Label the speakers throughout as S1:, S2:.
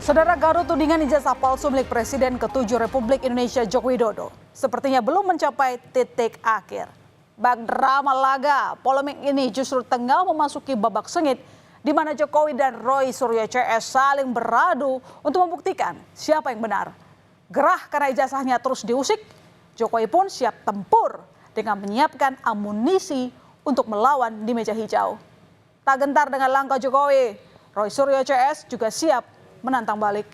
S1: Saudara, Garut tudingan ijazah palsu milik Presiden ke-7 Republik Indonesia Joko Widodo sepertinya belum mencapai titik akhir. Bak drama laga, polemik ini justru tengah memasuki babak sengit di mana Jokowi dan Roy Suryo CS saling beradu untuk membuktikan siapa yang benar. Gerah karena ijazahnya terus diusik, Jokowi pun siap tempur dengan menyiapkan amunisi untuk melawan di meja hijau. Tak gentar dengan langkah Jokowi, Roy Suryo CS juga siap menantang balik.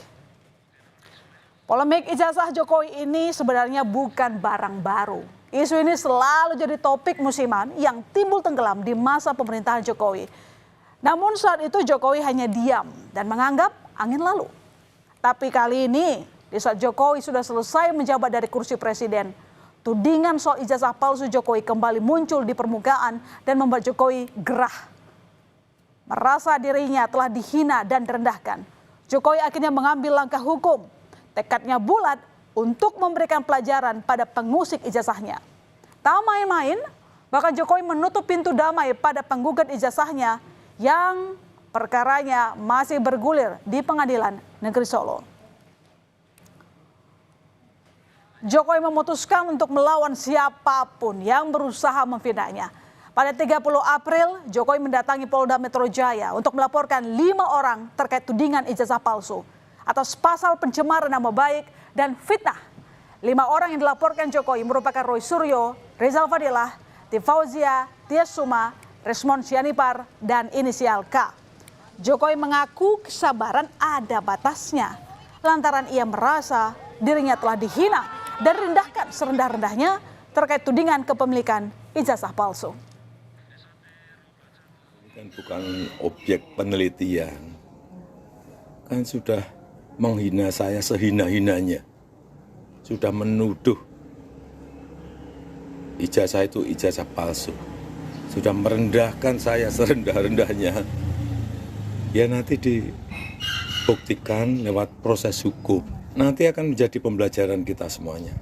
S1: Polemik ijazah Jokowi ini sebenarnya bukan barang baru. Isu ini selalu jadi topik musiman yang timbul tenggelam di masa pemerintahan Jokowi. Namun saat itu Jokowi hanya diam dan menganggap angin lalu. Tapi kali ini, di saat Jokowi sudah selesai menjabat dari kursi presiden, tudingan soal ijazah palsu Jokowi kembali muncul di permukaan dan membuat Jokowi gerah. Merasa dirinya telah dihina dan direndahkan, Jokowi akhirnya mengambil langkah hukum. Tekadnya bulat untuk memberikan pelajaran pada pengusik ijazahnya. Tak main-main, bahkan Jokowi menutup pintu damai pada penggugat ijazahnya yang perkaranya masih bergulir di Pengadilan Negeri Solo. Jokowi memutuskan untuk melawan siapapun yang berusaha memfitnahnya. Pada 30 April, Jokowi mendatangi Polda Metro Jaya untuk melaporkan 5 orang terkait tudingan ijazah palsu atas pasal pencemaran nama baik dan fitnah. 5 orang yang dilaporkan Jokowi merupakan Roy Suryo, Rizal Fadilah, Tifauzia, Tias Suma, Resmond Sianipar, dan inisial K. Jokowi mengaku kesabaran ada batasnya lantaran ia merasa dirinya telah dihina dan rendahkan serendah-rendahnya terkait tudingan kepemilikan ijazah palsu.
S2: Kan bukan objek penelitian, kan sudah menghina saya sehina-hinanya, sudah menuduh ijazah itu ijazah palsu, sudah merendahkan saya serendah-rendahnya. Ya nanti dibuktikan lewat proses hukum, nanti akan menjadi pembelajaran kita semuanya.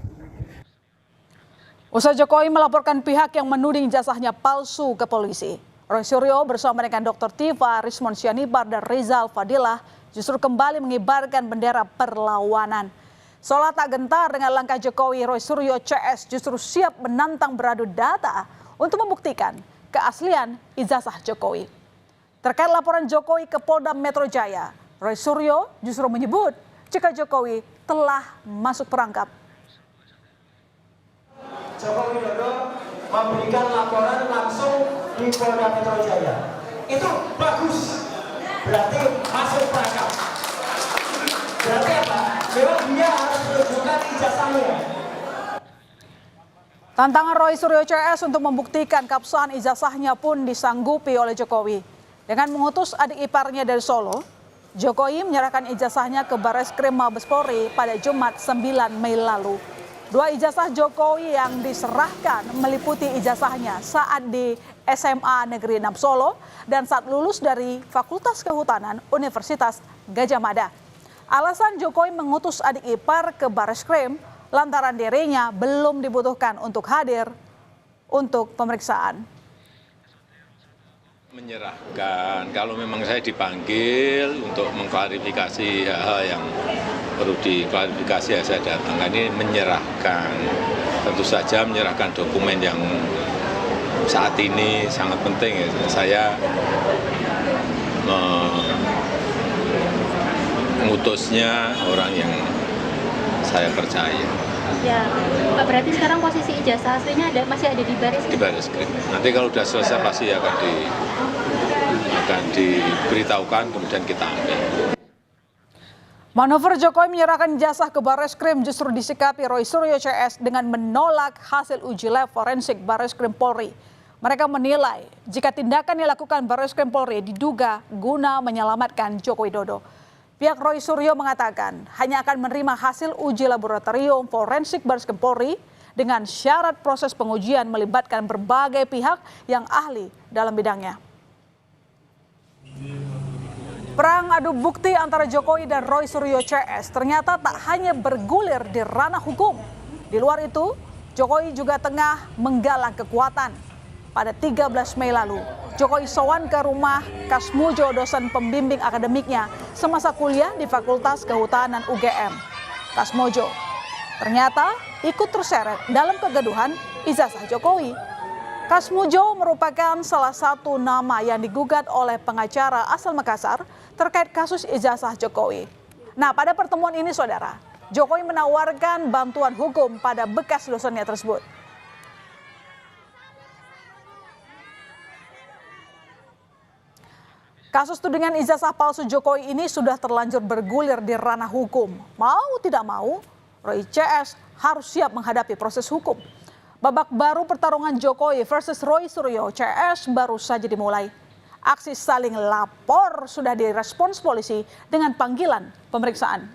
S1: Usai Jokowi melaporkan pihak yang menuding ijazahnya palsu ke polisi, Roy Suryo bersama dengan Dr. Tiva, Resmond Sianipar, dan Rizal Fadilah justru kembali mengibarkan bendera perlawanan. Seolah tak gentar dengan langkah Jokowi, Roy Suryo CS justru siap menantang beradu data untuk membuktikan keaslian ijazah Jokowi. Terkait laporan Jokowi ke Polda Metro Jaya, Roy Suryo justru menyebut jika Jokowi telah masuk perangkap.
S3: Joko Widodo memberikan laporan langsung di Polda Metro Jaya. Itu bagus, berarti masuk perangkap. Berarti apa? Memang dia harus menunjukkan ijazahnya.
S1: Tantangan Roy Suryo CS untuk membuktikan keabsahan ijazahnya pun disanggupi oleh Jokowi. Dengan mengutus adik iparnya dari Solo, Jokowi menyerahkan ijazahnya ke Barreskrim Mabes Polri pada Jumat 9 Mei lalu. 2 ijazah Jokowi yang diserahkan meliputi ijazahnya saat di SMA Negeri 6 Solo dan saat lulus dari Fakultas Kehutanan Universitas Gadjah Mada. Alasan Jokowi mengutus adik ipar ke Barreskrim lantaran dirinya belum dibutuhkan untuk hadir untuk pemeriksaan.
S4: Menyerahkan, kalau memang saya dipanggil untuk mengklarifikasi hal-hal yang perlu diklarifikasi ya saya datangkan. Ini menyerahkan, tentu saja menyerahkan dokumen yang saat ini sangat penting ya. Saya mengutusnya orang yang saya percaya.
S5: Ya, Pak, berarti sekarang posisi ijazah aslinya masih ada di Barreskrim?
S4: Di Barreskrim. Nanti kalau sudah selesai pasti akan diberitahukan, kemudian kita ambil.
S1: Manuver Jokowi menyerahkan ijazah ke Barreskrim justru disikapi Roy Suryo CS dengan menolak hasil uji lab forensik Barreskrim Polri. Mereka menilai jika tindakan yang dilakukan Barreskrim Polri diduga guna menyelamatkan Joko Widodo. Pihak Roy Suryo mengatakan hanya akan menerima hasil uji laboratorium forensik Barreskrim Polri dengan syarat proses pengujian melibatkan berbagai pihak yang ahli dalam bidangnya. Perang adu bukti antara Jokowi dan Roy Suryo CS ternyata tak hanya bergulir di ranah hukum. Di luar itu, Jokowi juga tengah menggalang kekuatan. pada 13 Mei lalu. Jokowi sowan ke rumah Kasmujo, dosen pembimbing akademiknya semasa kuliah di Fakultas Kehutanan UGM. Kasmujo ternyata ikut terseret dalam kegaduhan ijazah Jokowi. Kasmujo merupakan salah satu nama yang digugat oleh pengacara asal Makassar terkait kasus ijazah Jokowi. Nah, pada pertemuan ini, saudara, Jokowi menawarkan bantuan hukum pada bekas dosennya tersebut. Kasus tudingan ijazah palsu Jokowi ini sudah terlanjur bergulir di ranah hukum. Mau tidak mau, Roy CS harus siap menghadapi proses hukum. Babak baru pertarungan Jokowi versus Roy Suryo CS baru saja dimulai. Aksi saling lapor sudah direspons polisi dengan panggilan pemeriksaan.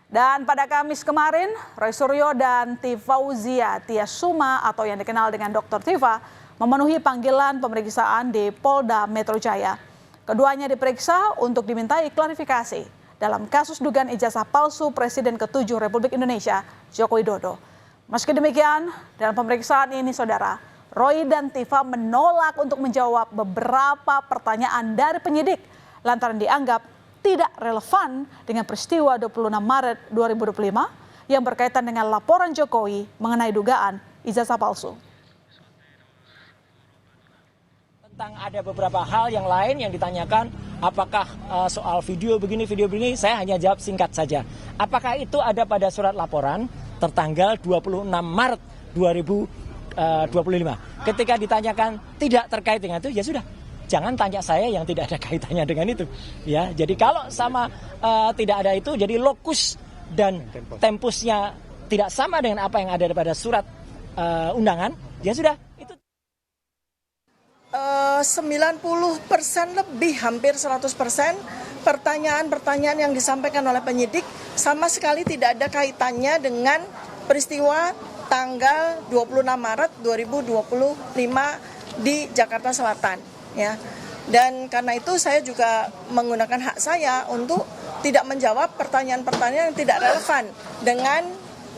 S1: Dan pada Kamis kemarin, Roy Suryo dan Tifauzia Tiasuma atau yang dikenal dengan Dr. Tifa memenuhi panggilan pemeriksaan di Polda Metro Jaya. Keduanya diperiksa untuk dimintai klarifikasi dalam kasus dugaan ijazah palsu Presiden ke-7 Republik Indonesia, Joko Widodo. Meski demikian, dalam pemeriksaan ini, saudara, Roy dan Tifa menolak untuk menjawab beberapa pertanyaan dari penyidik lantaran dianggap tidak relevan dengan peristiwa 26 Maret 2025 yang berkaitan dengan laporan Jokowi mengenai dugaan ijazah palsu.
S3: Tentang ada beberapa hal yang lain yang ditanyakan, apakah soal video begini, saya hanya jawab singkat saja. Apakah itu ada pada surat laporan tertanggal 26 Maret 2025. Ketika ditanyakan tidak terkait dengan itu, ya sudah. Jangan tanya saya yang tidak ada kaitannya dengan itu. Ya, jadi kalau sama tidak ada itu, jadi lokus dan tempusnya tidak sama dengan apa yang ada pada surat undangan, ya sudah.
S6: 90% lebih, hampir 100% pertanyaan-pertanyaan yang disampaikan oleh penyidik sama sekali tidak ada kaitannya dengan peristiwa tanggal 26 Maret 2025 di Jakarta Selatan, ya. Dan karena itu saya juga menggunakan hak saya untuk tidak menjawab pertanyaan-pertanyaan yang tidak relevan dengan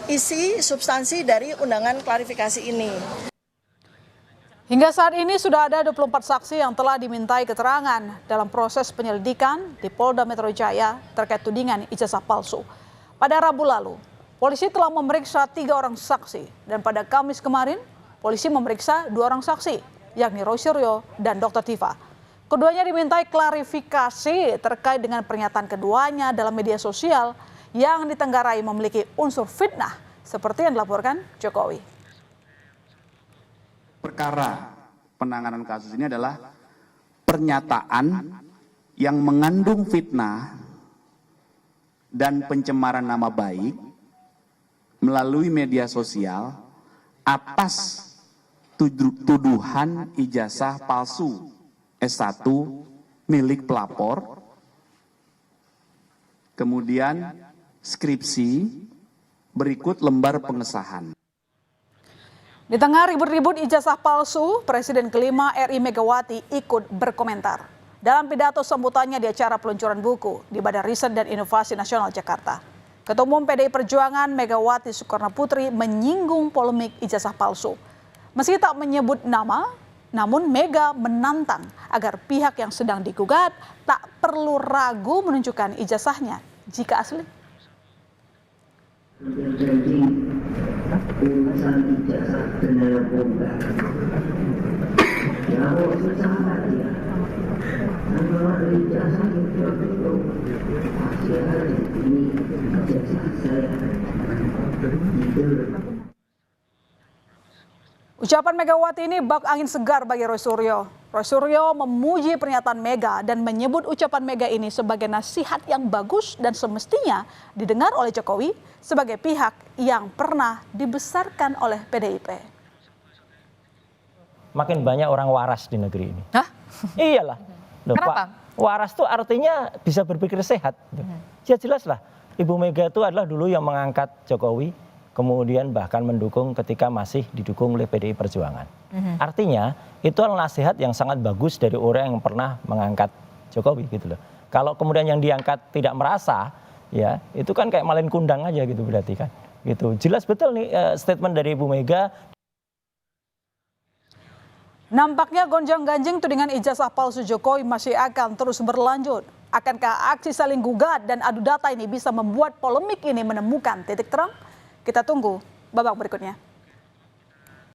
S6: isi substansi dari undangan klarifikasi ini.
S1: Hingga saat ini sudah ada 24 saksi yang telah dimintai keterangan dalam proses penyelidikan di Polda Metro Jaya terkait tudingan ijazah palsu. Pada Rabu lalu, polisi telah memeriksa 3 orang saksi dan pada Kamis kemarin, polisi memeriksa 2 orang saksi, yakni Roy Suryo dan Dr. Tifa. Keduanya dimintai klarifikasi terkait dengan pernyataan keduanya dalam media sosial yang ditenggarai memiliki unsur fitnah seperti yang dilaporkan Jokowi.
S7: Perkara penanganan kasus ini adalah pernyataan yang mengandung fitnah dan pencemaran nama baik melalui media sosial atas tuduhan ijazah palsu S1 milik pelapor, kemudian skripsi, berikut lembar pengesahan.
S1: Di tengah ribut-ribut ijazah palsu, Presiden kelima RI Megawati ikut berkomentar. Dalam pidato sambutannya di acara peluncuran buku di Badan Riset dan Inovasi Nasional Jakarta, Ketua Umum PDI Perjuangan Megawati Soekarno Putri menyinggung polemik ijazah palsu. Meski tak menyebut nama, namun Mega menantang agar pihak yang sedang digugat tak perlu ragu menunjukkan ijazahnya jika asli.
S8: Urusan ijazah dan narkoba. Ya, bersama dia. Kalau ada ijazah itu pasti ada ini ijazah saya.
S1: Ucapan Megawati ini bak angin segar bagi Roy Suryo. Roy Suryo memuji pernyataan Mega dan menyebut ucapan Mega ini sebagai nasihat yang bagus dan semestinya didengar oleh Jokowi sebagai pihak yang pernah dibesarkan oleh PDIP.
S3: Makin banyak orang waras di negeri ini.
S1: Hah?
S3: Iyalah. Loh,
S9: Kenapa?
S3: Pak, waras itu artinya bisa berpikir sehat. Ya jelas lah. Ibu Mega itu adalah dulu yang mengangkat Jokowi, kemudian bahkan mendukung ketika masih didukung oleh PDI Perjuangan. Artinya itu adalah nasihat yang sangat bagus dari orang yang pernah mengangkat Jokowi gitu loh. Kalau kemudian yang diangkat tidak merasa, ya itu kan kayak malin kundang aja gitu berarti kan. Gitu. Jelas betul nih statement dari Ibu Mega.
S1: Nampaknya gonjang-ganjing tudingan ijazah palsu Jokowi masih akan terus berlanjut. Akankah aksi saling gugat dan adu data ini bisa membuat polemik ini menemukan titik terang? Kita tunggu babak berikutnya.